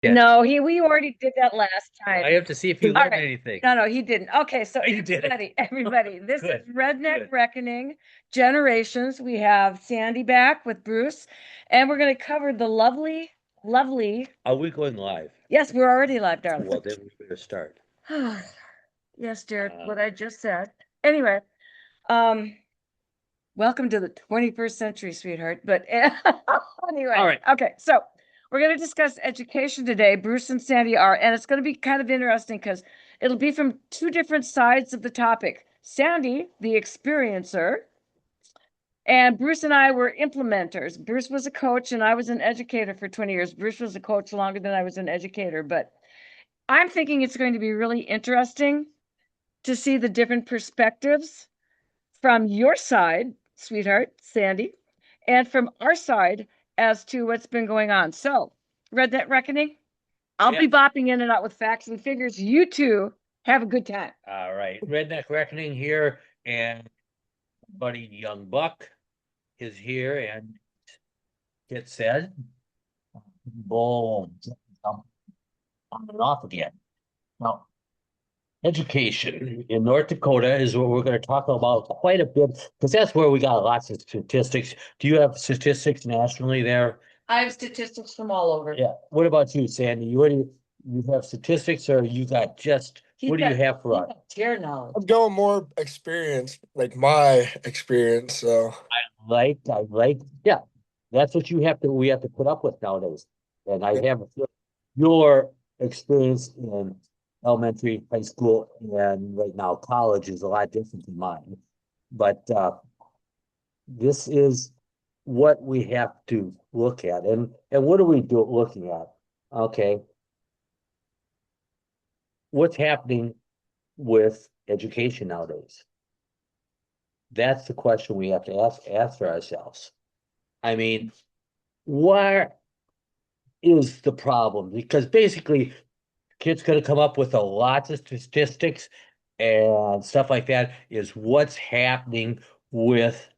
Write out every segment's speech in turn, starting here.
Yes. No, we already did that last time. I have to see if you All learned right. anything. No, he didn't. Okay, so You did it. everybody, this is Good. Redneck Good. Reckoning Generations. We have Sandy back with Bruce, and we're going to cover the lovely, lovely. Are we going live? Yes, we're already live, darling. Well, then we better start. Yes, Jared, Uh, what I just said. Anyway, um, welcome to the 21st century, sweetheart. But all anyway, right. okay, so we're going to discuss education today. Bruce and Sandy are, and it's going to be kind of interesting because it'll be from two different sides of the topic. Sandy, the experiencer, and Bruce and I were implementers. Bruce was a coach, and I was an educator for 20 years. Bruce was a coach longer than I was an educator, but I'm thinking it's going to be really interesting to see the different perspectives from your side, sweetheart, Sandy, and from our side as to what's been going on. So, Red Net Reckoning, I'll Yeah. be bopping in and out with facts and figures. You two have a good time. All right. Redneck Reckoning here, and buddy Young Buck is here, and it said, boom, I'm on and off again. Now, education in North Dakota is what we're going to talk about quite a bit because that's where we got lots of statistics. Do you have statistics nationally there? I have statistics from all over. Yeah. What about you, Sandy? What do you have statistics or you got just He's what do you got have for he's us? got chair knowledge. I'm going more experience, like my experience. So Yeah, that's what we have to put up with nowadays. And I have a feeling your experience in elementary, high school, and right now college is a lot different than mine. But this is what we have to look at. And what are we looking at? Okay, what's happening with education nowadays? That's the question we have to ask ourselves. I mean, where is the problem? Because basically, kids going to come up with a lot of statistics and stuff like that is what's happening with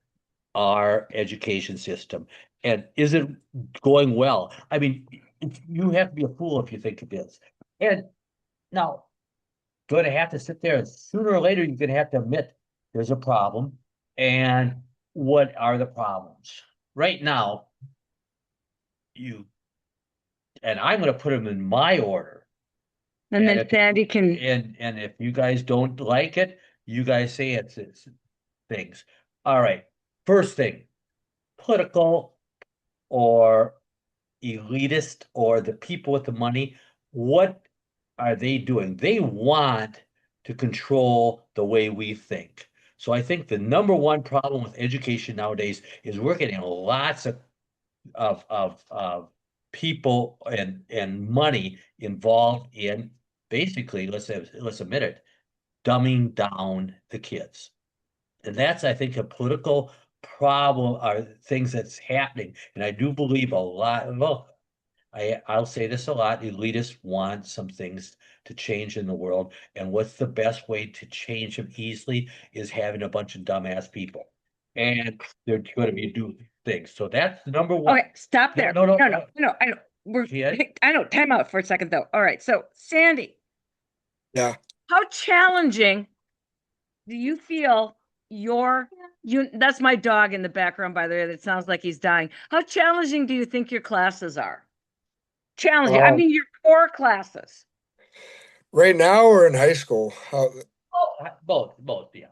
our education system. And is it going well? I mean, you have to be a fool if you think it is. And now, going to have to sit there and sooner or later, you're going to have to admit there's a problem. And what are the problems? Right now, you and I'm going to put them in my order. And And then if Sandy can. and if you guys don't like it, you guys say it's things. All right. First thing, political or elitist or the people with the money, what are they doing? They want to control the way we think. So I think the number one problem with education nowadays is we're getting lots of people and money involved in basically, let's admit it, dumbing down the kids. And that's, I think, a political problem are things that's happening. And I do believe a lot, well, I'll say this a lot, elitists want some things to change in the world. And what's the best way to change them easily is having a bunch of dumbass people. And they're going to be doing things. So that's the number one. Okay, stop No, there. no, no. No, no, no, I know. We're Kid, I know, time out for a second though. All right, so Sandy, yeah, how challenging do you feel your you that's my dog in the background, by the way, that sounds like he's dying. How challenging do you think your classes are? Challenging. I um, mean your core classes. right now we're in high school. both, yeah.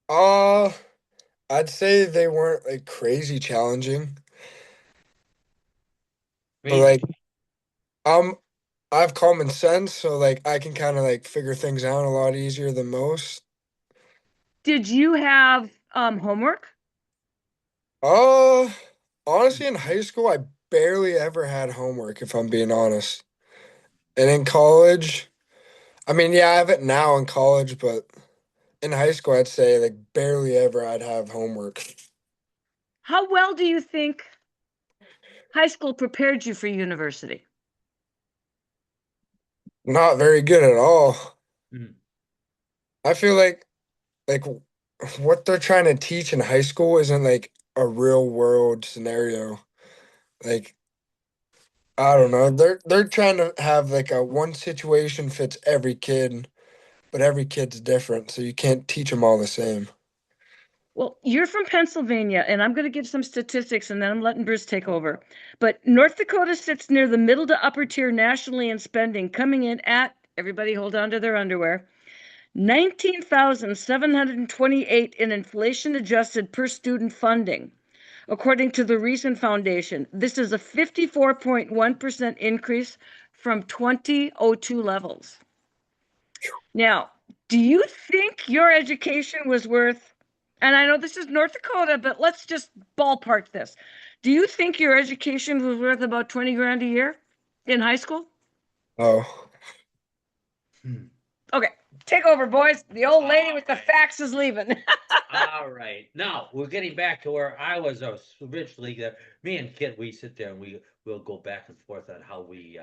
Uh, I'd say they weren't like crazy challenging, but like Crazy. um, I have common sense, so like I can kind of like figure things out a lot easier than most. Did you have homework? Uh, honestly, in high school, I barely ever had homework, if I'm being honest. And in college, I mean, yeah, I have it now in college, but in high school, I'd say like barely ever I'd have homework. How well do you think high school prepared you for university? Not very good at all. Mm. I feel like what they're trying to teach in high school isn't like a real world scenario. Like I don't know. They're trying to have like a one situation fits every kid, but every kid's different, so you can't teach them all the same. Well, you're from Pennsylvania, and I'm going to give some statistics and then I'm letting Bruce take over. But North Dakota sits near the middle to upper tier nationally in spending, coming in at, everybody hold on to their underwear, 19,728 in inflation adjusted per student funding. According to the Reason Foundation, this is a 54.1% increase from 2002 levels. Now, do you think your education was worth, and I know this is North Dakota, but let's just ballpark this. Do you think your education was worth about 20 grand a year in high school? Oh, Hmm. Okay, take over, boys. The old lady with the Alright. facts is leaving. All right. Now we're getting back to where I was originally. Me and Kit, we sit there and we'll go back and forth on how we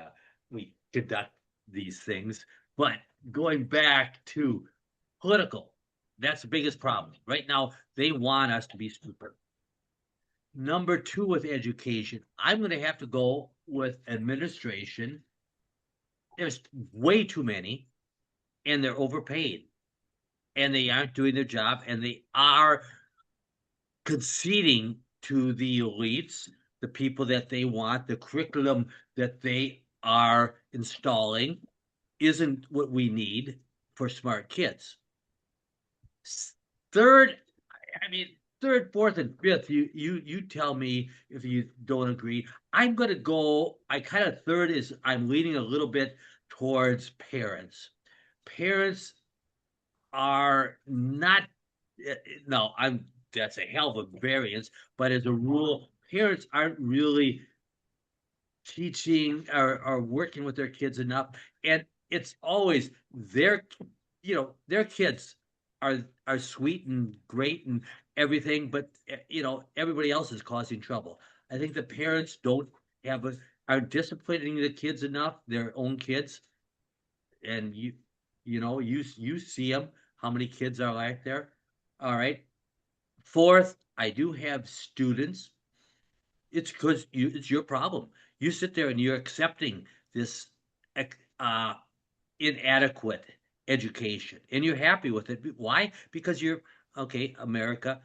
conduct these things. But going back to political, that's the biggest problem. Right now, they want us to be stupid. Number two with education, I'm going to have to go with administration. There's way too many, and they're overpaid, and they aren't doing their job, and they are conceding to the elites, the people that they want, the curriculum that they are installing isn't what we need for smart kids. Third, I mean, third, fourth, and fifth, you tell me if you don't agree. I'm gonna go, I kind of third is I'm leaning a little bit towards parents. Parents are not no, I'm that's a hell of a variance, but as a rule, parents aren't really teaching or working with their kids enough. And it's always their, their kids are sweet and great and everything, but everybody else is causing trouble. I think the parents don't have a are disciplining the kids enough, their own kids, and you see them, how many kids are like there. All right. Fourth, I do have students. It's because it's your problem. You sit there and you're accepting this uh, inadequate education, and you're happy with it. Why? Because you're okay. America,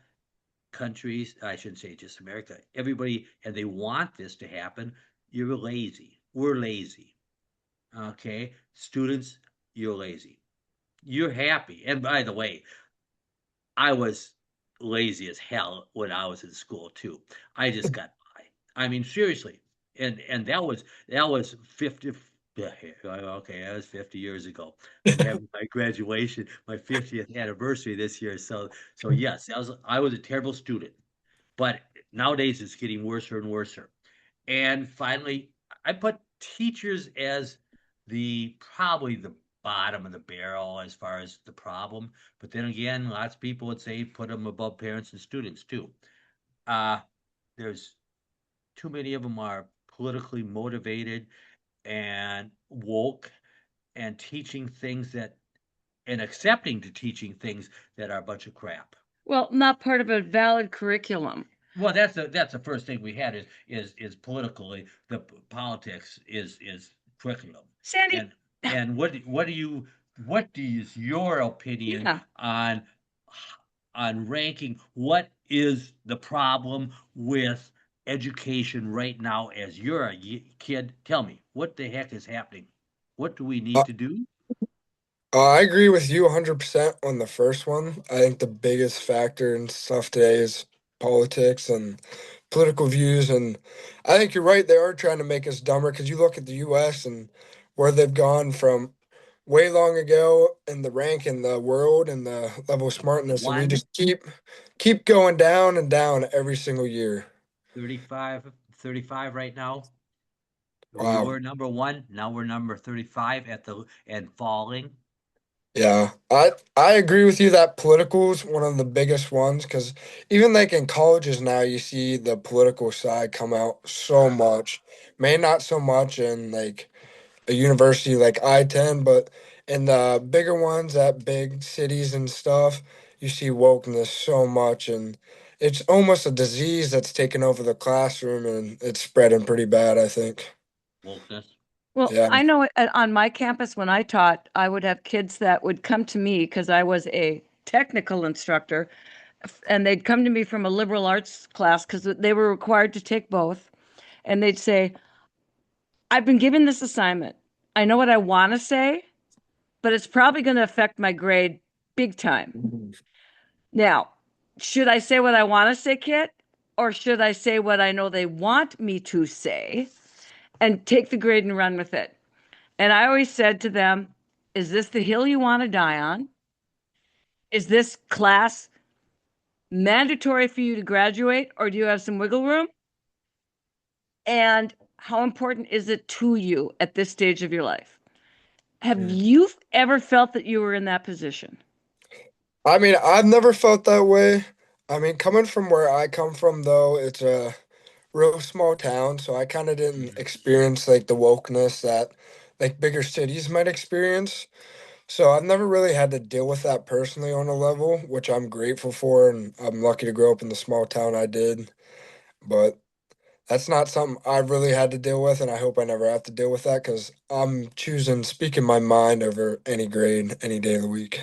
countries, I shouldn't say just America. Everybody, and they want this to happen. You're lazy. We're lazy. Okay, students, you're lazy. You're happy. And by the way, I was lazy as hell when I was in school too. I just got by. I mean, seriously. And that was 50, yeah, okay, that was 50 years ago. I'm having my graduation, my 50th anniversary this year. So yes, I was a terrible student. But nowadays it's getting worse and worse. And finally, I put teachers as the probably the bottom of the barrel as far as the problem. But then again, lots of people would say put them above parents and students too. Uh, there's too many of them are politically motivated and woke and teaching things that and accepting to teaching things that are a bunch of crap. Well, not part of a valid curriculum. Well, that's the first thing we had is politically the politics is curriculum. Sandy, And what is your opinion yeah. on ranking what is the problem with education right now as you're a kid? Tell me, what the heck is happening? What do we need uh, to do? I agree with you 100% on the first one. I think the biggest factor in stuff today is politics and political views. And I think you're right. They are trying to make us dumber because you look at the US and where they've gone from way long ago in the rank in the world and the level of smartness. And we One, just keep going down and down every single year. 35 right now. We Wow. were number one. Now we're number 35 and falling. Yeah, I agree with you that political is one of the biggest ones because even like in colleges now, you see the political side come out so much. May not so much in like a university like I-10, but in the bigger ones at big cities and stuff, you see wokeness so much, and it's almost a disease that's taken over the classroom and it's spreading pretty bad, I think. Wokeness. Well, Yeah. I know on my campus when I taught, I would have kids that would come to me because I was a technical instructor, and they'd come to me from a liberal arts class because they were required to take both. And they'd say, I've been given this assignment. I know what I want to say, but it's probably going to affect my grade big time. Mhm. Now, should I say what I want to say, Kit? Or should I say what I know they want me to say and take the grade and run with it? And I always said to them, is this the hill you want to die on? Is this class mandatory for you to graduate, or do you have some wiggle room? And how important is it to you at this stage of your life? Have Mm. you ever felt that you were in that position? I mean, I've never felt that way. I mean, coming from where I come from, though, it's a real small town, so I kind of didn't Mhm. experience like the wokeness that like bigger cities might experience. So I've never really had to deal with that personally on a level, which I'm grateful for, and I'm lucky to grow up in the small town I did. But that's not something I've really had to deal with, and I hope I never have to deal with that because I'm choosing speaking my mind over any grade any day of the week.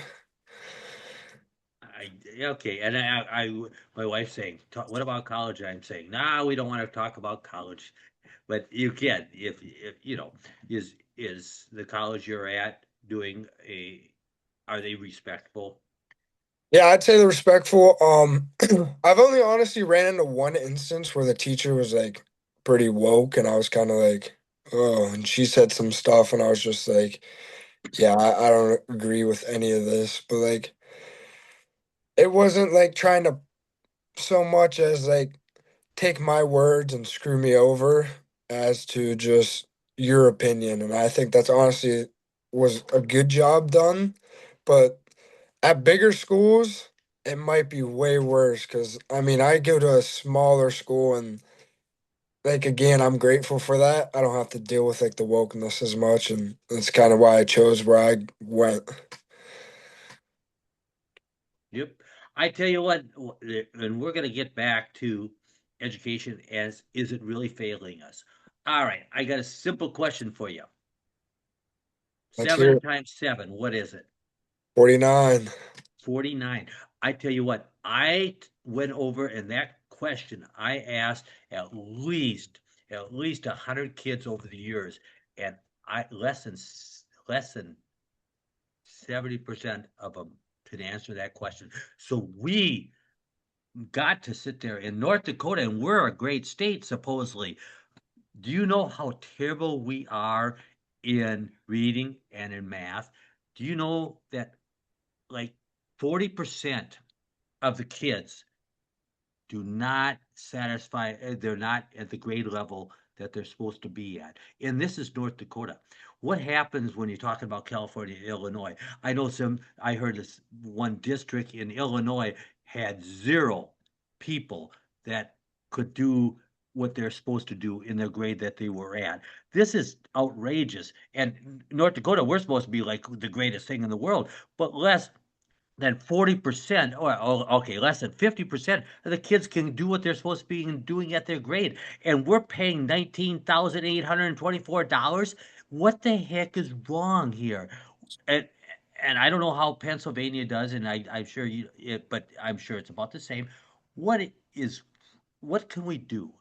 Okay, and my wife's saying, "What about college?" I'm saying, "Nah, we don't want to talk about college." But you can, if you know, is the college you're at doing a? Are they respectful? Yeah, I'd say the respectful. I've only honestly ran into one instance where the teacher was like pretty woke, and I was kind of like, oh, and she said some stuff, and I was just like, yeah, I don't agree with any of this. But like, it wasn't like trying to so much as like take my words and screw me over as to just your opinion. And I think that's honestly was a good job done. But at bigger schools, it might be way worse because I mean, I go to a smaller school and like again, I'm grateful for that. I don't have to deal with like the wokeness as much, and that's kind of why I chose where I went. Yep. I tell you what, and we're going to get back to education as is it really failing us? All right, I got a simple question for you. Let's hear Seven it. times seven, what is it? 49. 49. I tell you what, I went over in that question, I asked at least 100 kids over the years, and I less than 70% of them could answer that question. So we got to sit there in North Dakota, and we're a great state, supposedly. Do you know how terrible we are in reading and in math? Do you know that like 40% of the kids do not satisfy, they're not at the grade level that they're supposed to be at? And this is North Dakota. What happens when you're talking about California and Illinois? I heard this one district in Illinois had zero people that could do what they're supposed to do in their grade that they were at. This is outrageous. And North Dakota, we're supposed to be like the greatest thing in the world, but less than 40% or okay, less than 50% of the kids can do what they're supposed to be doing at their grade. And we're paying $19,824. What the heck is wrong here? And and I don't know how Pennsylvania does, and I'm sure but I'm sure it's about the same. What is what can we do?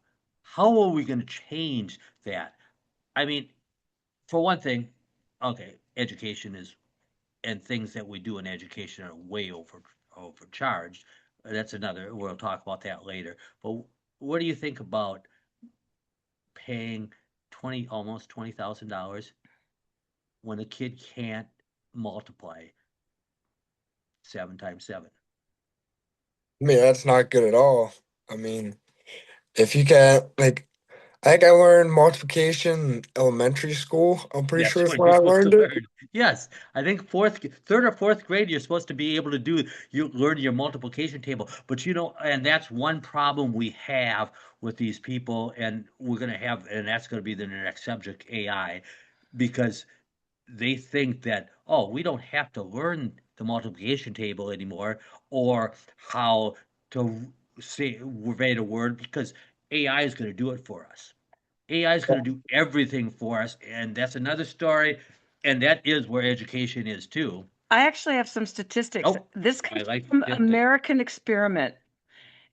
How are we going to change that? I mean, for one thing, okay, education is and things that we do in education are way overcharged. That's another. We'll talk about that later. But what do you think about paying almost $20,000 when a kid can't multiply 7 times 7? I mean, that's not good at all. I mean, if you can't, like, I think I learned multiplication in elementary school. I'm pretty sure That's is what when you're I supposed to learned it. learn. Yes, I think third or fourth grade, you're supposed to be able to you learn your multiplication table. But and that's one problem we have with these people, and and that's going to be the next subject, AI, because they think that, oh, we don't have to learn the multiplication table anymore or how to say write a word because AI is going to do it for us. AI is going to do everything for us, and that's another story. And that is where education is too. I actually have some statistics. Oh, This I comes like from statistics. American Experiment.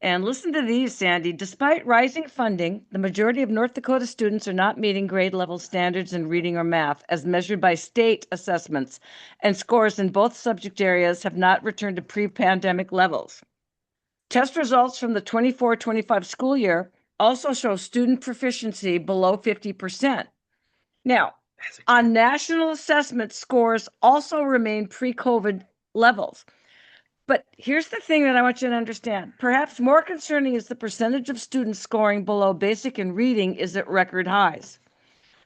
And listen to these, Sandy. Despite rising funding, the majority of North Dakota students are not meeting grade level standards in reading or math as measured by state assessments, and scores in both subject areas have not returned to pre-pandemic levels. Test results from the 24-25 school year also show student proficiency below 50%. Now, on national assessment, scores also remain pre-COVID levels. But here's the thing that I want you to understand. Perhaps more concerning is the percentage of students scoring below basic in reading is at record highs.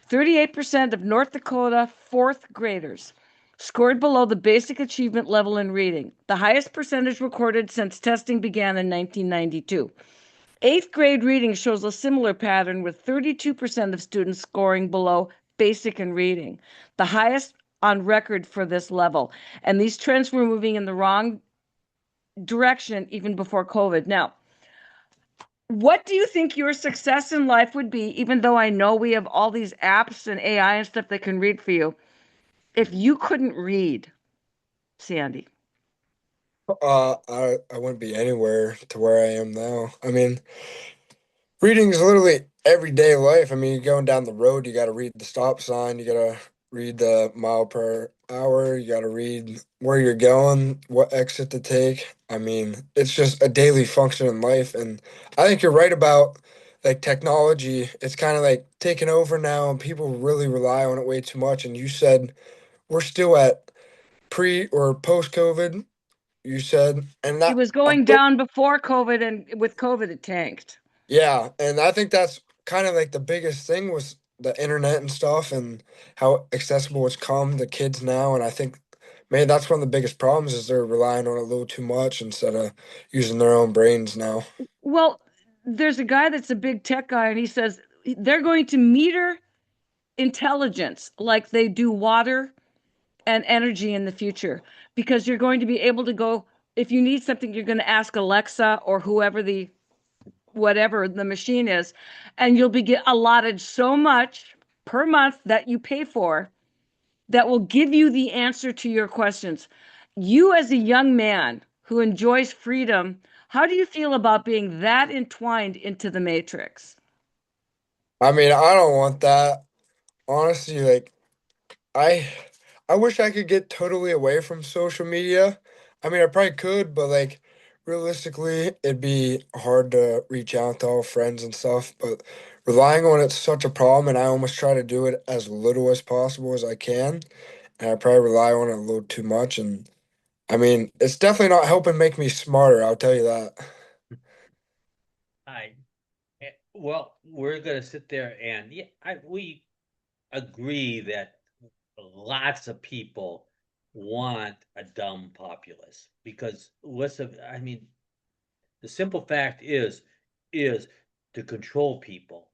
38% of North Dakota fourth graders scored below the basic achievement level in reading, the highest percentage recorded since testing began in 1992. Eighth grade reading shows a similar pattern with 32% of students scoring below basic in reading, the highest on record for this level. And these trends were moving in the wrong direction even before COVID. Now, what do you think your success in life would be, even though I know we have all these apps and AI and stuff that can read for you, if you couldn't read, Sandy? I wouldn't be anywhere to where I am now. I mean, reading is literally everyday life. I mean, you're going down the road, you got to read the stop sign, you got to read the mile per hour, you got to read where you're going, what exit to take. I mean, it's just a daily function in life. And I think you're right about like technology. It's kind of like taking over now, and people really rely on it way too much. And you said we're still at pre or post COVID, you said, and It that was going down before COVID, and with COVID, it tanked. yeah, and I think that's kind of like the biggest thing was the internet and stuff and how accessible it's come to kids now. And I think maybe that's one of the biggest problems is they're relying on it a little too much instead of using their own brains now. Well, there's a guy that's a big tech guy, and he says they're going to meter intelligence like they do water and energy in the future, because you're going to be able to go, if you need something, you're going to ask Alexa or whoever the whatever the machine is, and you'll be get allotted so much per month that you pay for that will give you the answer to your questions. You, as a young man who enjoys freedom, how do you feel about being that entwined into the matrix? I mean, I don't want that. Honestly, like I I wish I could get totally away from social media. I mean, I probably could, but like realistically, it'd be hard to reach out to all friends and stuff. But relying on it's such a problem, and I almost try to do it as little as possible as I can. And I probably rely on it a little too much. And I mean, it's definitely not helping make me smarter, I'll tell you that. I well, we're going to sit there and yeah, we agree that lots of people want a dumb populace because listen, I mean, the simple fact is to control people.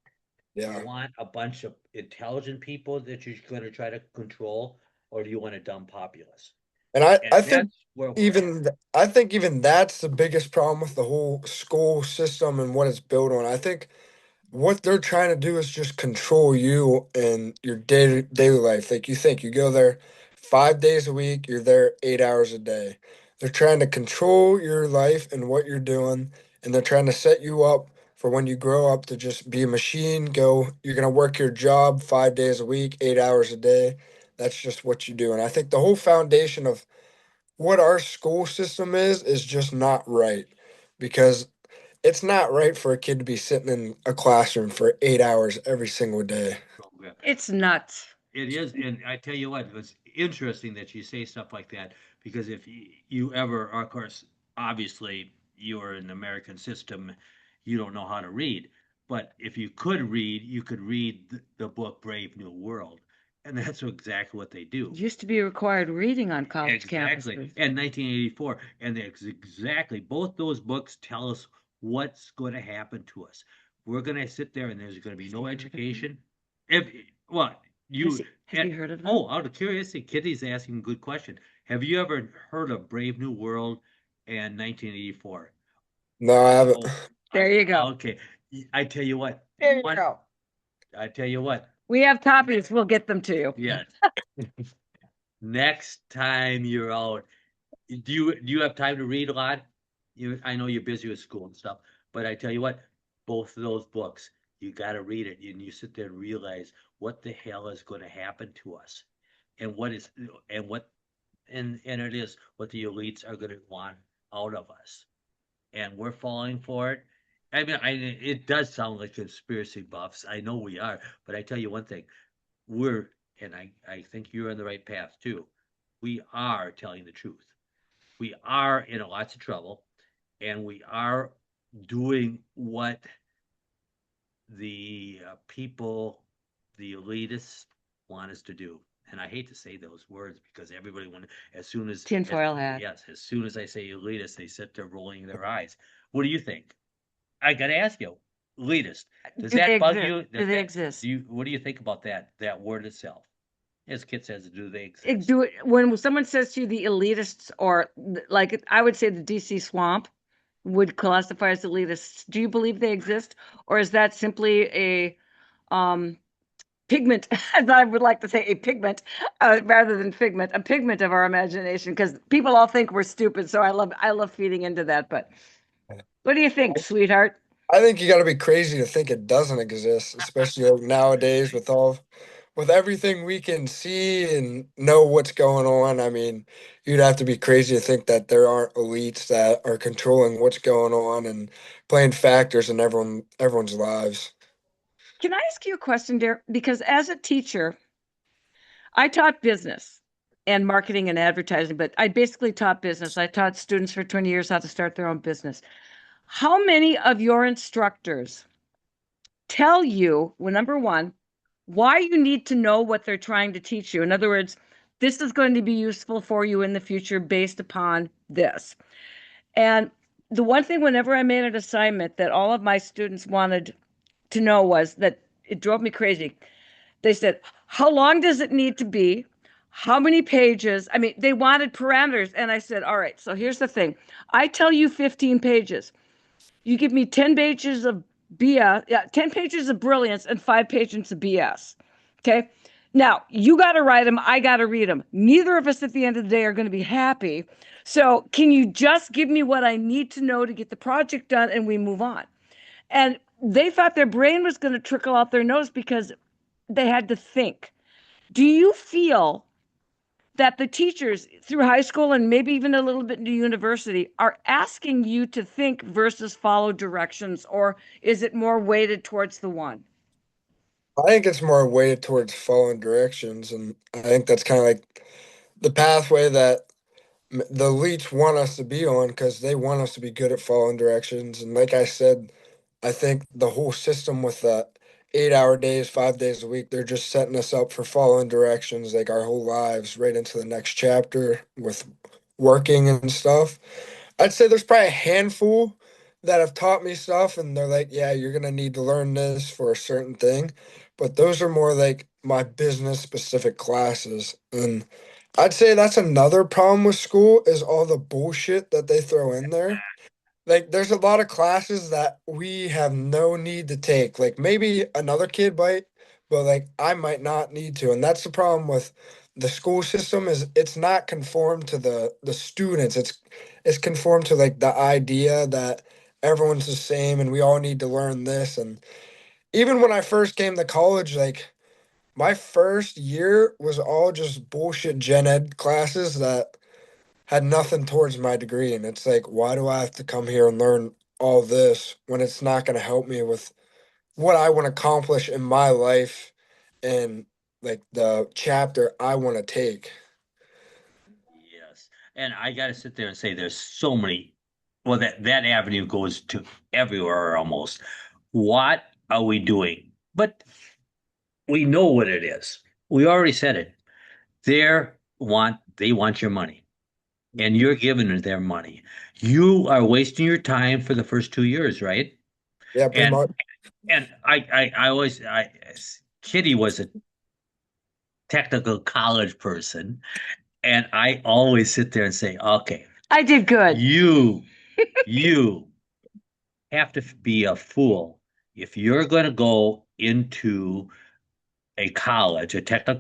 Do you Yeah. want a bunch of intelligent people that you're going to try to control, or do you want a dumb populace? And I And think that's where we're at. I think even that's the biggest problem with the whole school system and what it's built on. I think what they're trying to do is just control you and your daily life. Like you think you go there 5 days a week, you're there 8 hours a day. They're trying to control your life and what you're doing, and they're trying to set you up for when you grow up to just be a machine. Go, you're gonna work your job 5 days a week, 8 hours a day. That's just what you do. And I think the whole foundation of what our school system is just not right because it's not right for a kid to be sitting in a classroom for 8 hours every single day. Program. It's nuts. It is, and I tell you what, it's interesting that you say stuff like that because if you ever, of course, obviously you're in the American system, you don't know how to read. But if you could read, you could read the book Brave New World, and that's exactly what they do. It used to be required reading on college Exactly. campuses. And 1984, and exactly both those books tell us what's going to happen to us. We're going to sit there, and there's going to be no education. If well, you Have you heard of them? oh, out of curiosity, Kitty's asking a good question. Have you ever heard of Brave New World and 1984? No, I haven't. Oh, There you go. okay. I tell you what, There you one go. I tell you what, We have copies. We'll get them to you. yes. Next time you're out, do you have time to read a lot? I know you're busy with school and stuff, but I tell you what, both of those books, you got to read it, and you sit there and realize what the hell is going to happen to us, and what is, and what, and it is what the elites are going to want out of us, and we're falling for it. I mean, it does sound like conspiracy buffs. I know we are, but I tell you one thing, we're, and I think you're on the right path too. We are telling the truth. We are in lots of trouble, and we are doing what the people, the elitists, want us to do. And I hate to say those words because everybody as soon as Tinfoil hat. yes, as soon as I say elitist, they sit there rolling their eyes. What do you think? I got to ask you, elitist. Does Do they that bug exist? you? Do they exist? What do you think about that word itself? As Kit says, do they It exist? do it when someone says to you the elitists, or like I would say the DC swamp would classify as elitists. Do you believe they exist, or is that simply a pigment, as I would like to say, a pigment rather than figment, a pigment of our imagination? Because people all think we're stupid, so I love feeding into that. But what do you think, sweetheart? I think you got to be crazy to think it doesn't exist, especially like nowadays with everything we can see and know what's going on. I mean, you'd have to be crazy to think that there aren't elites that are controlling what's going on and playing factors in everyone's lives. Can I ask you a question, dear? Because as a teacher, I taught business and marketing and advertising, but I basically taught business. I taught students for 20 years how to start their own business. How many of your instructors tell you, well, number one, why you need to know what they're trying to teach you? In other words, this is going to be useful for you in the future based upon this. And the one thing, whenever I made an assignment that all of my students wanted to know, was that it drove me crazy. They said, how long does it need to be? How many pages? I mean, they wanted parameters. And I said, all right, so here's the thing. I tell you 15 pages. You give me 10 pages of BS, 10 pages of brilliance and 5 pages of BS. Okay. Now, you got to write them. I got to read them. Neither of us at the end of the day are going to be happy. So, can you just give me what I need to know to get the project done and we move on? And they thought their brain was going to trickle out their nose because they had to think. Do you feel that the teachers through high school and maybe even a little bit into university are asking you to think versus follow directions, or is it more weighted towards the one? I think it's more weighted towards following directions, and I think that's kind of like the pathway that the elites want us to be on because they want us to be good at following directions. And like I said, I think the whole system with the 8 hour days, 5 days a week, they're just setting us up for following directions like our whole lives right into the next chapter with working and stuff. I'd say there's probably a handful that have taught me stuff and they're like, yeah, you're gonna need to learn this for a certain thing. But those are more like my business specific classes. And I'd say that's another problem with school is all the bullshit that they throw in there. Like there's a lot of classes that we have no need to take. Like maybe another kid might, but like I might not need to. And that's the problem with the school system is it's not conformed to the students. It's conformed to like the idea that everyone's the same and we all need to learn this. And even when I first came to college, like my first year was all just bullshit gen ed classes that had nothing towards my degree. And it's like, why do I have to come here and learn all this when it's not going to help me with what I want to accomplish in my life and like the chapter I want to take? Yes. And I got to sit there and say there's so many, well, that avenue goes to everywhere almost. What are we doing? But we know what it is. We already said it. They want your money, and you're giving them their money. You are wasting your time for the first 2 years, right? Yeah, pretty And much. I always Kitty was a technical college person, and I always sit there and say, okay, I did good. you have to be a fool if you're going to go into a college,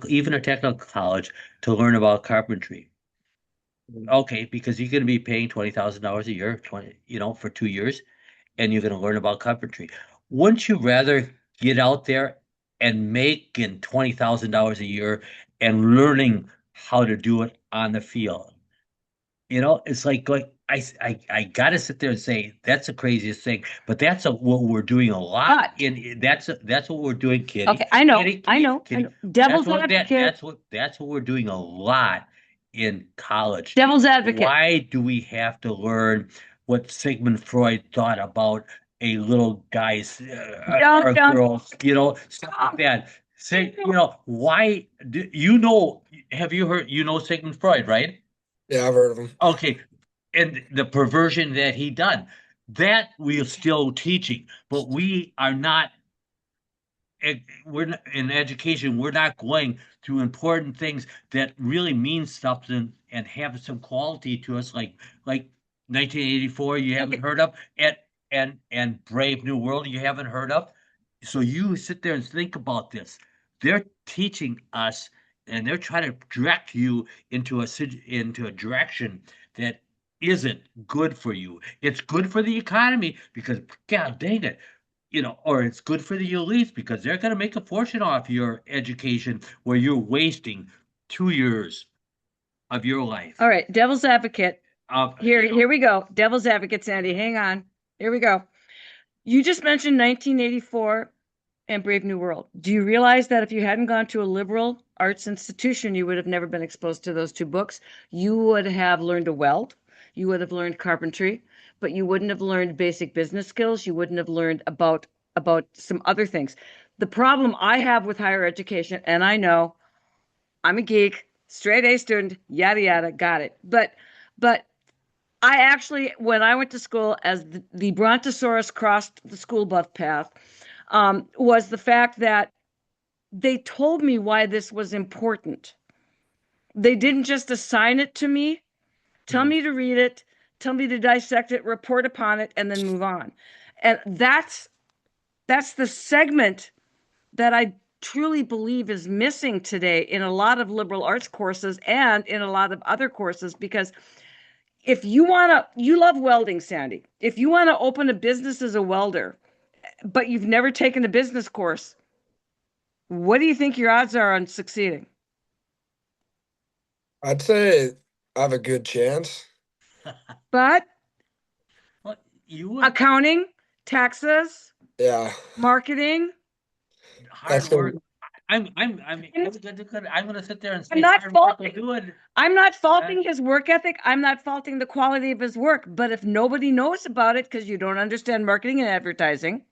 even a technical college, to learn about carpentry. Okay, because you're going to be paying $20,000 a year, 20, for 2 years, and you're going to learn about carpentry. Wouldn't you rather get out there and making $20,000 a year and learning how to do it on the field? It's like I gotta sit there and say that's the craziest thing, but what we're doing a lot But that's what we're doing, Kitty. okay, I know, Kitty, I Kitty, know, I Kitty. know. Devil's That's advocate, that's what we're doing a lot in college. devil's advocate. Why do we have to learn what Sigmund Freud thought about a little guy's or Don't. girl's, stuff like that? Say, why do have you heard, Sigmund Freud, right? Yeah, I've heard of them. Okay, and the perversion that he done, that we are still teaching, but we are not. We're not, in education. We're not going through important things that really mean something and have some quality to us, like 1984. You haven't heard of, and Brave New World. You haven't heard of. So you sit there and think about this. They're teaching us, and they're trying to direct you into a direction that isn't good for you. It's good for the economy because, God dang it, or it's good for the elites because they're going to make a fortune off your education where you're wasting 2 years of your life. All right, devil's advocate. Here, You know, here we go. Devil's advocate, Sandy. Hang on. Here we go. You just mentioned 1984 and Brave New World. Do you realize that if you hadn't gone to a liberal arts institution, you would have never been exposed to those two books? You would have learned to weld, you would have learned carpentry, but you wouldn't have learned basic business skills. You wouldn't have learned about some other things. The problem I have with higher education, and I know I'm a geek, straight A student, yada yada, got it. But I actually, when I went to school, as the Brontosaurus crossed the school bus path, was the fact that they told me why this was important. They didn't just assign it to me, tell me to read it, tell me to dissect it, report upon it, and then move on. And that's the segment that I truly believe is missing today in a lot of liberal arts courses and in a lot of other courses. Because if you love welding, Sandy, if you want to open a business as a welder, but you've never taken a business course, what do you think your odds are on succeeding? I'd say I have a good chance. But well, you would accounting, taxes, Yeah, marketing, that's hard gonna work. I'm gonna sit there and I'm say not hard work will faulting. do it. I'm not faulting his work ethic. I'm not faulting the quality of his work. But if nobody knows about it because you don't understand marketing and advertising,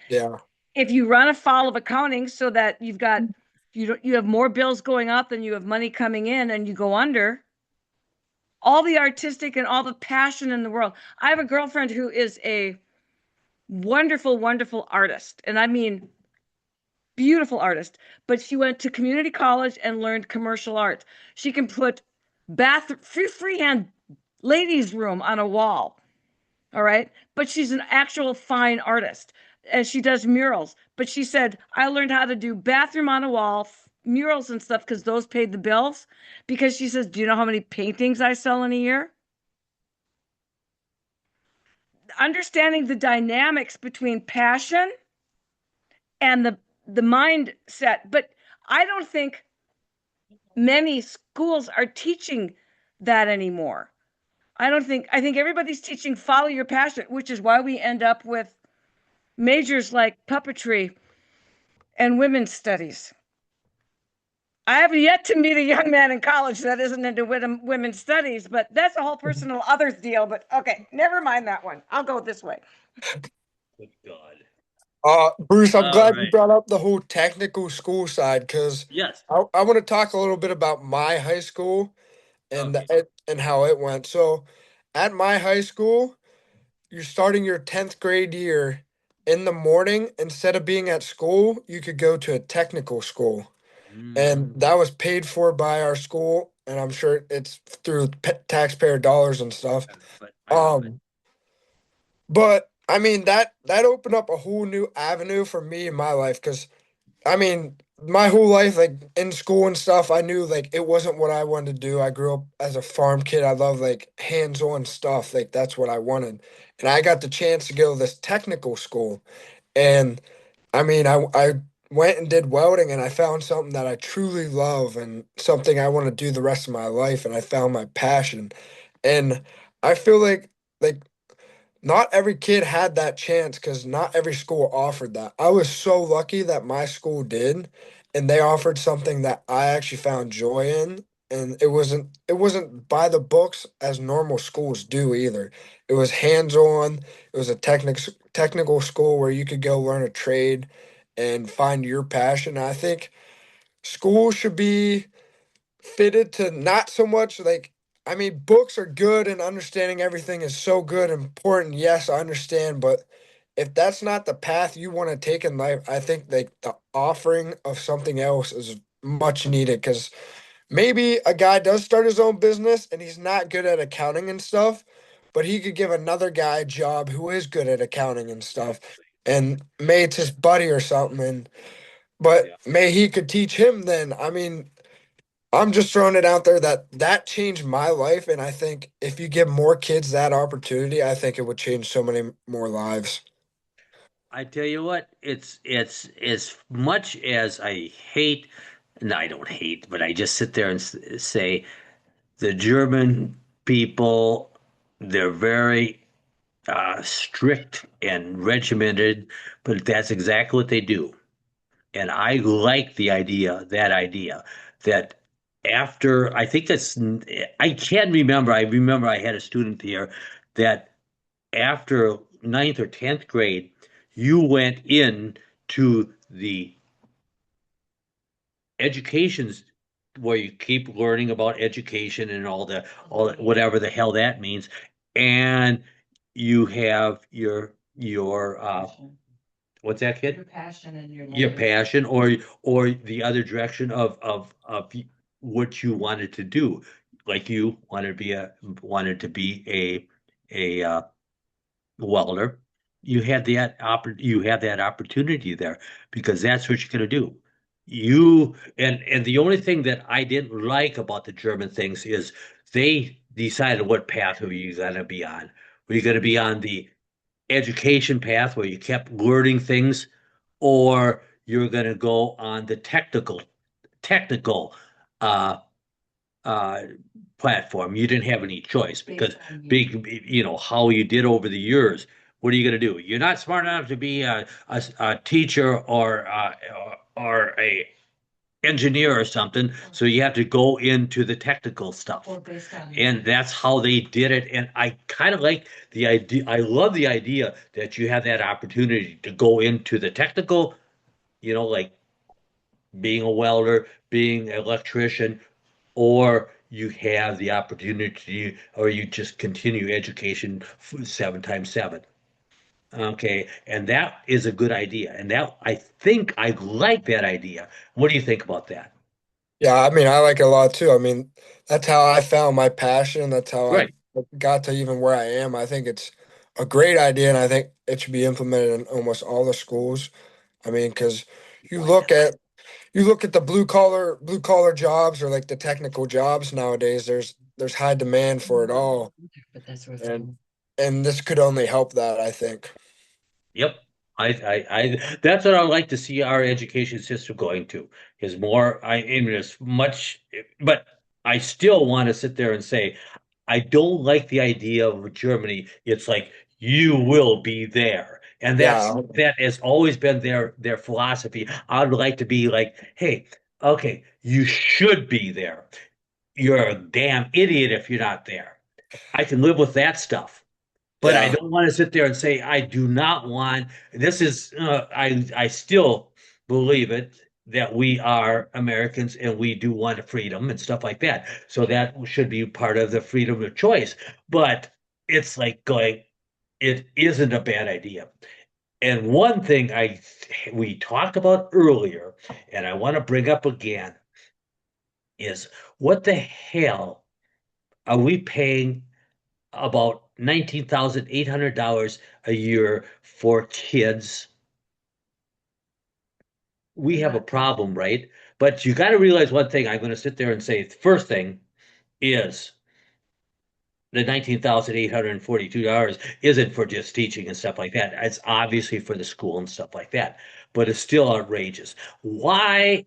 yeah. if you run afoul of accounting so that you have more bills going out than you have money coming in and you go under, all the artistic and all the passion in the world. I have a girlfriend who is a wonderful, wonderful artist. And I mean, beautiful artist, but she went to community college and learned commercial art. She can put freehand ladies' room on a wall. All right. But she's an actual fine artist and she does murals. But she said, I learned how to do bathroom on a wall, murals and stuff because those paid the bills. Because she says, do you know how many paintings I sell in a year? Understanding the dynamics between passion and the mindset. But I don't think many schools are teaching that anymore. I think everybody's teaching follow your passion, which is why we end up with majors like puppetry and women's studies. I have yet to meet a young man in college that isn't into women's studies, but that's a whole personal other deal. But okay, never mind that one. I'll go this way. Good God. Bruce, I'm All glad you right. brought up the whole technical school side because Yes. I want to talk a little bit about my high school and Okay. and how it went. So, at my high school, you're starting your 10th grade year in the morning. Instead of being at school, you could go to a technical school. And Mm, that was paid for by our school. And I'm sure it's through taxpayer dollars and stuff. but I love it. But I mean, that opened up a whole new avenue for me in my life because I mean, my whole life, like in school and stuff, I knew like it wasn't what I wanted to do. I grew up as a farm kid. I love like hands-on stuff. Like that's what I wanted. And I got the chance to go to this technical school. And I mean, I went and did welding and I found something that I truly love and something I want to do the rest of my life. And I found my passion. And I feel like not every kid had that chance because not every school offered that. I was so lucky that my school did, and they offered something that I actually found joy in. And it wasn't by the books as normal schools do either. It was hands-on. It was a technical school where you could go learn a trade and find your passion. I think school should be fitted to not so much like I mean books are good and understanding everything is so good and important. Yes, I understand, but if that's not the path you want to take in life, I think like the offering of something else is much needed because maybe a guy does start his own business and he's not good at accounting and stuff, but he could give another guy a job who is good at accounting and stuff. And may it's his buddy or something, and but Yeah. may he could teach him then. I mean, I'm just throwing it out there that that changed my life, and I think if you give more kids that opportunity, I think it would change so many more lives. I tell you what, it's as much as I hate, no, I don't hate, but I just sit there and say the German people, they're very strict and regimented, but that's exactly what they do. And I like that idea that after, I think that's, I can remember, I remember I had a student here that after ninth or 10th grade, you went in to the educations where you keep learning about education and whatever the hell that means, and you have your what's that, kid? Your passion and Your passion, or the other direction of what you wanted to do, like you wanted to be a welder. You had that opportunity there because that's what you're going to do. And the only thing that I didn't like about the German things is they decided what path were you going to be on. Were you going to be on the education path where you kept learning things, or you're going to go on the technical uh, uh, platform? You didn't have any choice because big, how you did over the years. What are you going to do? You're not smart enough to be a teacher or a engineer or something, so you have to go into the technical stuff. And that's how they did it. And I kind of like the idea. I love the idea that you have that opportunity to go into the technical, like being a welder, being an electrician, or you have the opportunity, or you just continue education 7 times 7. Okay, and that is a good idea. And that I think I like that idea. What do you think about that? Yeah, I mean, I like it a lot too. I mean, that's how I found my passion. That's how I Right. got to even where I am. I think it's a great idea, and I think it should be implemented in almost all the schools. I mean, because you look at you look at the blue collar jobs or like the technical jobs nowadays. There's high demand for it all, and and this could only help that, I think. Yep. That's what I would like to see our education system going to, is more, I mean, as much, but I still want to sit there and say, I don't like the idea of Germany. It's like, you will be there. And Yeah, that has always been their philosophy. I would like to be like, hey, okay, you should be there. You're a damn idiot if you're not there. I can live with that stuff. But I yeah, don't want to sit there and say I do not want. This is I still believe it that we are Americans and we do want freedom and stuff like that. So that should be part of the freedom of choice. But it's like going, it isn't a bad idea. And one thing we talked about earlier, and I want to bring up again, is what the hell are we paying about $19,800 a year for kids, we have a problem, right? But you got to realize one thing. I'm going to sit there and say, the first thing is the $19,842 isn't for just teaching and stuff like that. It's obviously for the school and stuff like that, but it's still outrageous. Why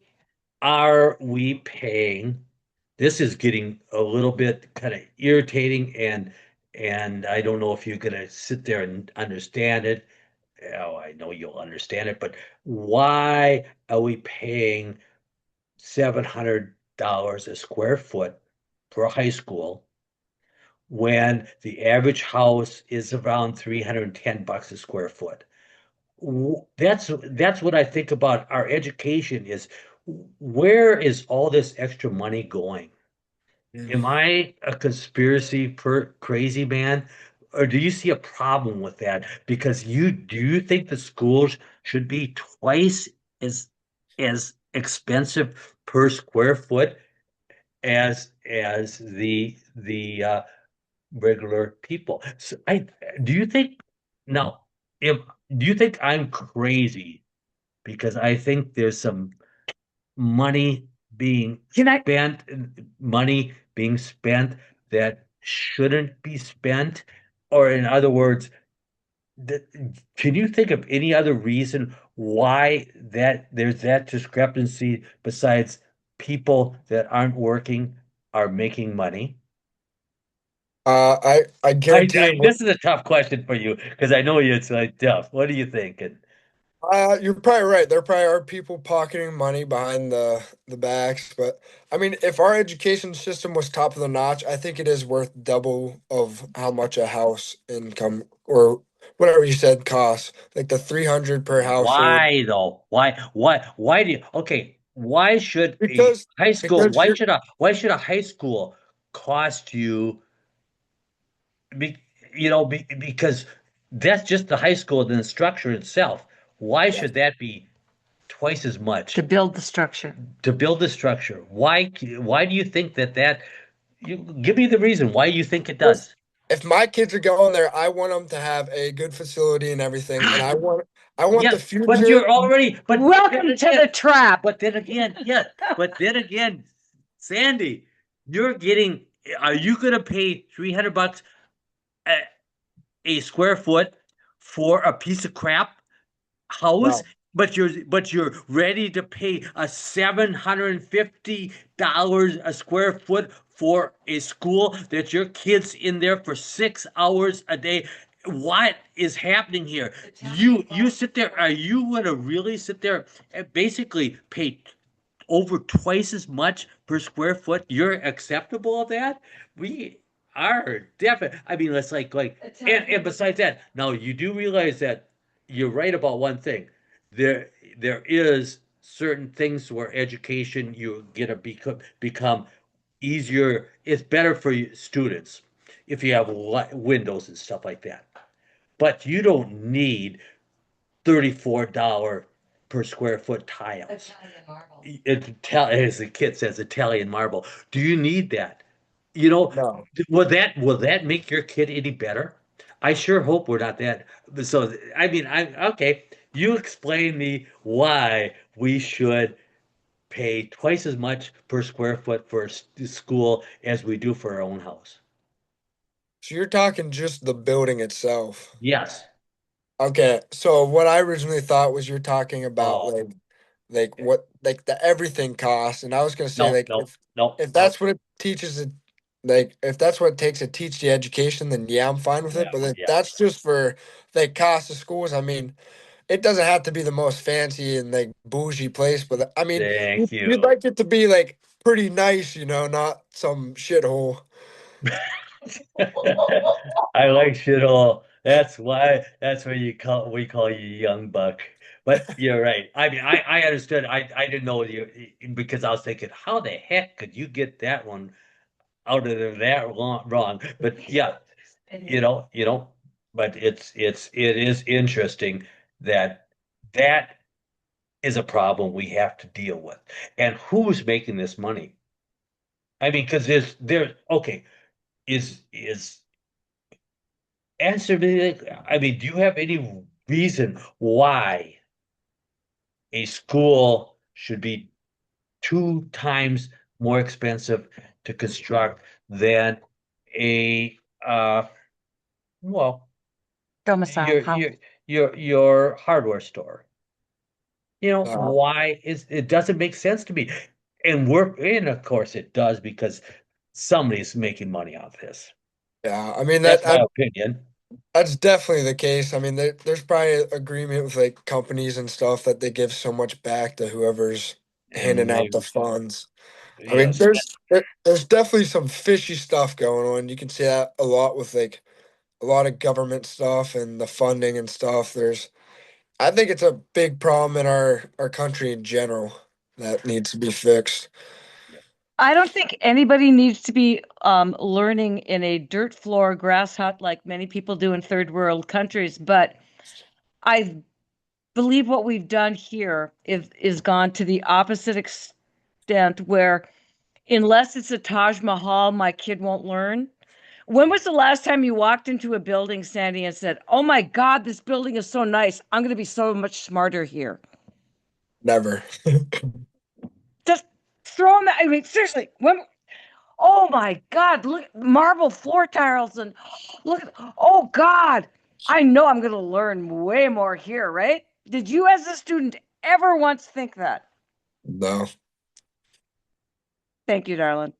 are we paying? This is getting a little bit kind of irritating, and I don't know if you're gonna sit there and understand it. Oh, I know you'll understand it, but why are we paying $700 a square foot for a high school when the average house is around 310 bucks a square foot? That's what I think about our education is, where is all this extra money going? Am I a conspiracy per crazy man? Or do you see a problem with that? Because do you think the schools should be twice as expensive per square foot as the regular people? So I do you think now if do you think I'm crazy because I think there's some money being Can I, spent, money being spent that shouldn't be spent? Or in other words, th- can you think of any other reason why that there's that discrepancy besides people that aren't working are making money? I guarantee you, This is a tough question for you because I know it's like tough. What are you thinking? you're probably right. There probably are people pocketing money behind the backs, but I mean, if our education system was top of the notch, I think it is worth double of how much a house income or whatever you said costs, like the 300 per household. Why though? Why do you, okay, why should a Because high school, because you're why should a high school cost you be, because that's just the high school, the structure itself. Why yeah. should that be twice as much to build the structure? to build the structure? Why do you think you give me the reason why you think it Because does? if my kids are going there, I want them to have a good facility and everything, and I want the Yes, but future. you're already, but Welcome to the trap. but then again, yes, but then again, Sandy, are you gonna pay 300 bucks a, a square foot for a piece of crap house? No, But you're ready to pay a $750 a square foot for a school that your kids in there for 6 hours a day. What is happening here? You sit there, are you gonna really sit there and basically pay over twice as much per square foot? You're acceptable of that? We are definitely. I mean, let's and besides that, now you do realize that you're right about one thing. There is certain things where education you get to become easier. It's better for students if you have windows and stuff like that. But you don't need $34 per square foot tiles. As the kid says, Italian marble. Do you need that? You know, no. will that make your kid any better? I sure hope we're not that. So I mean, I okay. You explain me why we should pay twice as much per square foot for a school as we do for our own house. So you're talking just the building itself. Yes. Okay, so what I originally thought was you're talking about Oh, like what like the everything costs, and I was gonna say no, like no, no, if no. that's what it teaches it, like if that's what it takes to teach the education, then yeah, I'm fine with it. Yeah, But if yeah. that's just for like cost of schools, I mean, it doesn't have to be the most fancy and like bougie place, but I mean, Thank you'd you. like it to be like pretty nice, not some shithole. I like shithole. That's why we call you young buck. But you're right. I mean, I understood. I didn't know you because I was thinking, how the heck could you get that one out of there that wrong? But yeah, but it is interesting that that is a problem we have to deal with. And who's making this money? I mean, because okay, is answer me. I mean, do you have any reason why a school should be 2 times more expensive to construct than a well, Domicile your house. your hardware store? Uh, Why is it doesn't make sense to me. And of course it does because somebody's making money off this. yeah, I mean That's my opinion. that's definitely the case. I mean, there's probably agreement with like companies and stuff that they give so much back to whoever's And handing out they, the funds. I mean, yes, there's definitely some fishy stuff going on. You can see that a lot with like a lot of government stuff and the funding and stuff. I think it's a big problem in our country in general that needs to be fixed. I don't think anybody needs to be learning in a dirt floor grass hut like many people do in third world countries, but I believe what we've done here is gone to the opposite extent where unless it's a Taj Mahal, my kid won't learn. When was the last time you walked into a building, Sandy, and said, "Oh my God, this building is so nice. I'm going to be so much smarter here"? Never. Just throw them. I mean, seriously, when oh my God, look at marble floor tiles and look at, oh God, I know I'm going to learn way more here, right? Did you as a student ever once think that? No. Thank you, darling.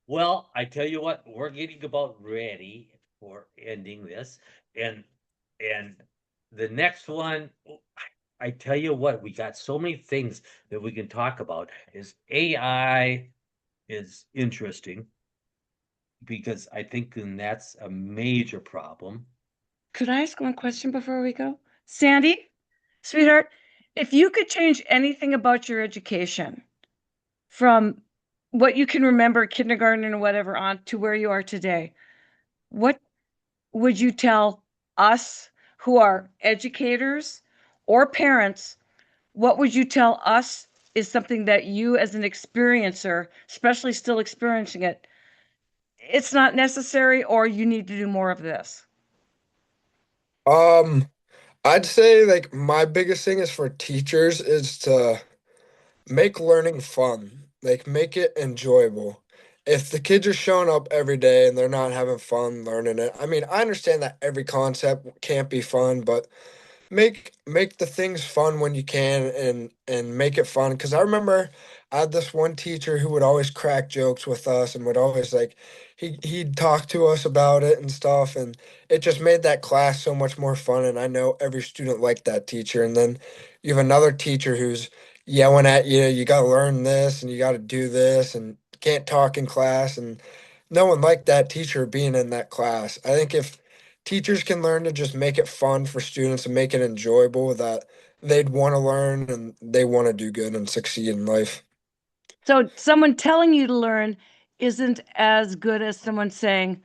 well, I tell you what, we're getting about ready for ending this. And and the next one, I tell you what, we got so many things that we can talk about. Is AI is interesting because I think then that's a major problem. Could I ask one question before we go? Sandy, sweetheart, if you could change anything about your education from what you can remember, kindergarten and whatever, on to where you are today, what would you tell us who are educators or parents? What would you tell us is something that you, as an experiencer, especially still experiencing it, it's not necessary or you need to do more of this? Um, I'd say like my biggest thing is for teachers is to make learning fun. Like make it enjoyable. If the kids are showing up every day and they're not having fun learning it, I mean, I understand that every concept can't be fun, but make the things fun when you can and make it fun because I remember I had this one teacher who would always crack jokes with us and would always like he'd talk to us about it and stuff and it just made that class so much more fun and I know every student liked that teacher and then you have another teacher who's yelling at you, you got to learn this and you got to do this and can't talk in class and no one liked that teacher being in that class. I think if teachers can learn to just make it fun for students and make it enjoyable that they'd want to learn and they want to do good and succeed in life. So, someone telling you to learn isn't as good as someone saying,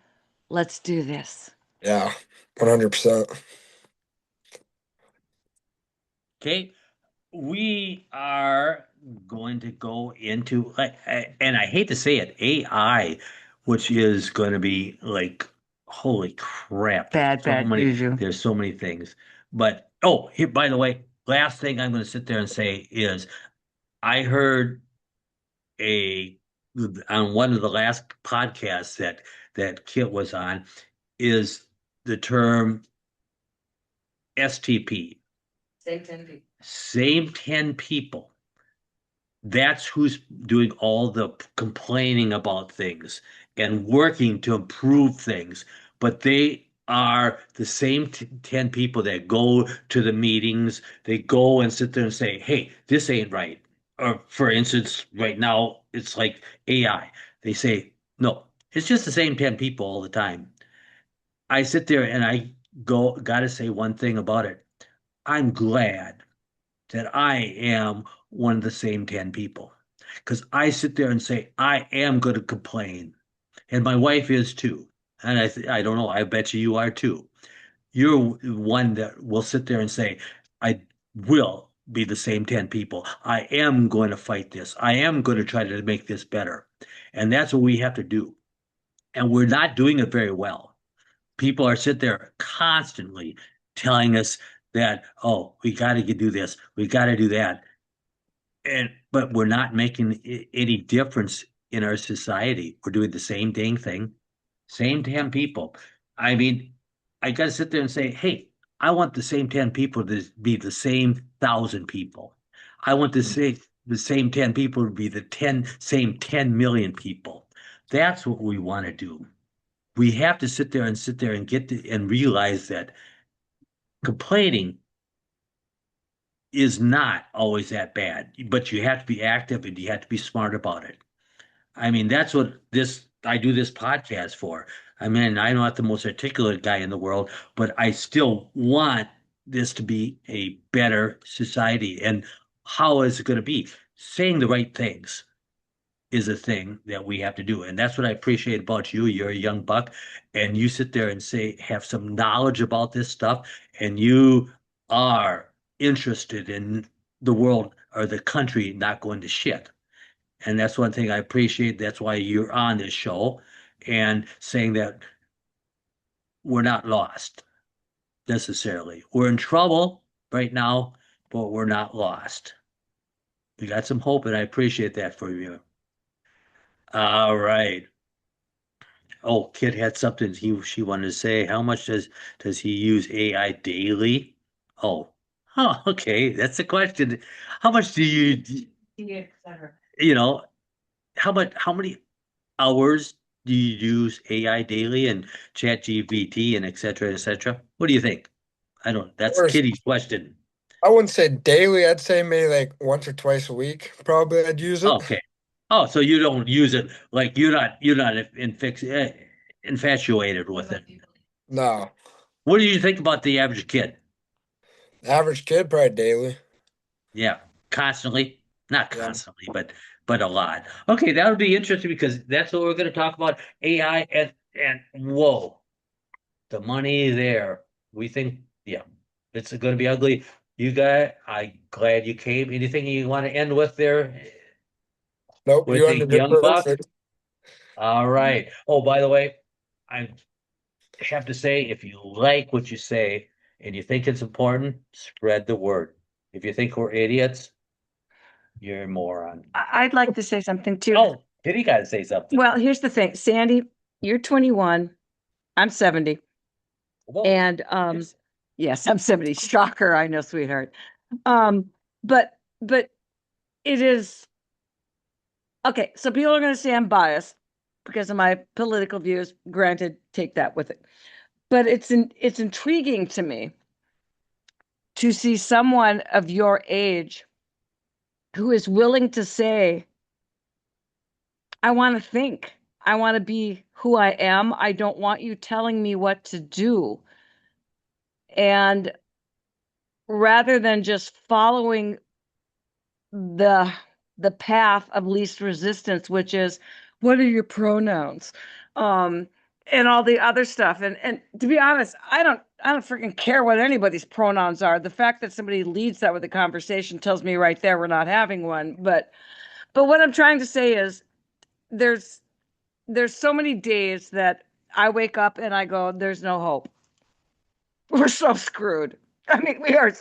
let's do this. Yeah, 100%. Okay, we are going to go into and I hate to say it, AI, which is going to be like, holy crap, Bad, bad juju. there's so many things. But oh, here, by the way, last thing I'm going to sit there and say is I heard a on one of the last podcasts that Kit was on is the term STP, Same 10 people. same 10 people. That's who's doing all the complaining about things and working to improve things. But they are the same 10 people that go to the meetings. They go and sit there and say, hey, this ain't right. Or, for instance, right now, it's like AI. They say, no, it's just the same 10 people all the time. I sit there and I got to say one thing about it. I'm glad that I am one of the same 10 people. Because I sit there and say, I am going to complain. And my wife is too. And I don't know, I bet you are too. You're one that will sit there and say, I will be the same 10 people. I am going to fight this. I am going to try to make this better. And that's what we have to do. and we're not doing it very well. People are sitting there constantly telling us that, oh, we got to do this, we got to do that, but we're not making any difference in our society. We're doing the same dang thing, same 10 people. I mean, I got to sit there and say, hey, I want the same 10 people to be the same 1,000 people. I want the same 10 people to be the same 10 million people. That's what we want to do. We have to sit there and and realize that complaining is not always that bad, but you have to be active and you have to be smart about it. I mean, that's what I do this podcast for. I mean, I'm not the most articulate guy in the world, but I still want this to be a better society. And how is it going to be? Saying the right things is a thing that we have to do. And that's what I appreciate about you. You're a young buck and you sit there and have some knowledge about this stuff, and you are interested in the world or the country not going to shit. And that's one thing I appreciate. That's why you're on this show and saying that we're not lost necessarily. We're in trouble right now, but we're not lost. We got some hope, and I appreciate that for you. All right. Oh, Kid had something she wanted to say. How much does he use AI daily? Oh, okay. That's the question. How much do Yeah, etc. you know, how many hours do you use AI daily and ChatGPT and et cetera, et cetera? What do you think? That's Or Kitty's question. I wouldn't say daily. I'd say maybe like once or twice a week. Probably I'd use it. Okay. Oh, so you don't use it like you're not infatuated with it. No, What do you think about the average kid? average kid probably daily. Yeah, constantly, not Yeah. constantly, but a lot. Okay, that would be interesting because that's what we're going to talk about, AI and whoa, the money there. We think, yeah, it's going to be ugly. You guys, I glad you came. Anything you want to end with there Nope, with you the ended it young buck? perfect. All right. Oh, by the way, I have to say, if you like what you say and you think it's important, spread the word. If you think we're idiots, you're a moron. I'd like to say something too. Oh, Kitty got to say something. Well, here's the thing, Sandy, you're 21, I'm 70, Whoa. and Yes. yes, I'm 70. Shocker, I know, sweetheart. But it is okay. So people are going to say I'm biased because of my political views. Granted, take that with it. But it's intriguing to me to see someone of your age who is willing to say, I want to think. I want to be who I am. I don't want you telling me what to do. And rather than just following the the path of least resistance, which is what are your pronouns? And all the other stuff. And to be honest, I don't freaking care what anybody's pronouns are. The fact that somebody leads that with a conversation tells me right there we're not having one. But what I'm trying to say is there's so many days that I wake up and I go, there's no hope. We're so screwed. I mean, we are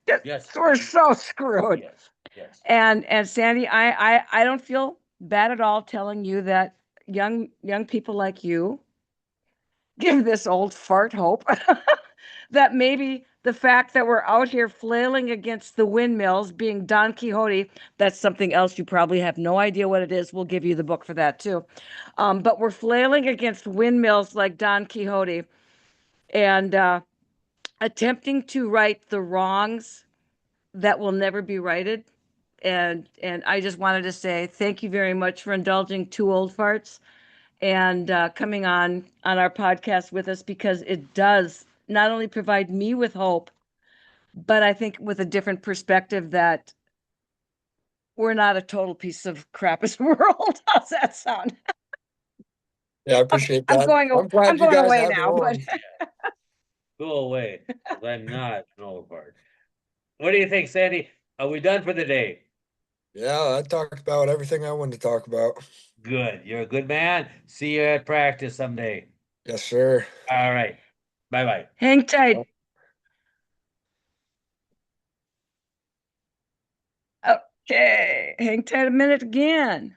Yes. we're so screwed. Yes. Yes. And Sandy, I don't feel bad at all telling you that young people like you give this old fart hope that maybe the fact that we're out here flailing against the windmills, being Don Quixote, that's something else you probably have no idea what it is. We'll give you the book for that too. But we're flailing against windmills like Don Quixote and attempting to right the wrongs that will never be righted. And I just wanted to say thank you very much for indulging two old farts and coming on our podcast with us, because it does not only provide me with hope, but I think with a different perspective that we're not a total piece of crap as a world. How's that sound? Yeah, I Okay, appreciate that. I'm I'm glad you going guys away had me now, but on. Go away. 'Cause I'm not an old fart. What do you think, Sandy? Are we done for the day? Yeah, I talked about everything I wanted to talk about. Good. You're a good man. See you at practice someday. Yes, sir. All right. Bye bye. Hang tight. Okay, hang tight a minute again.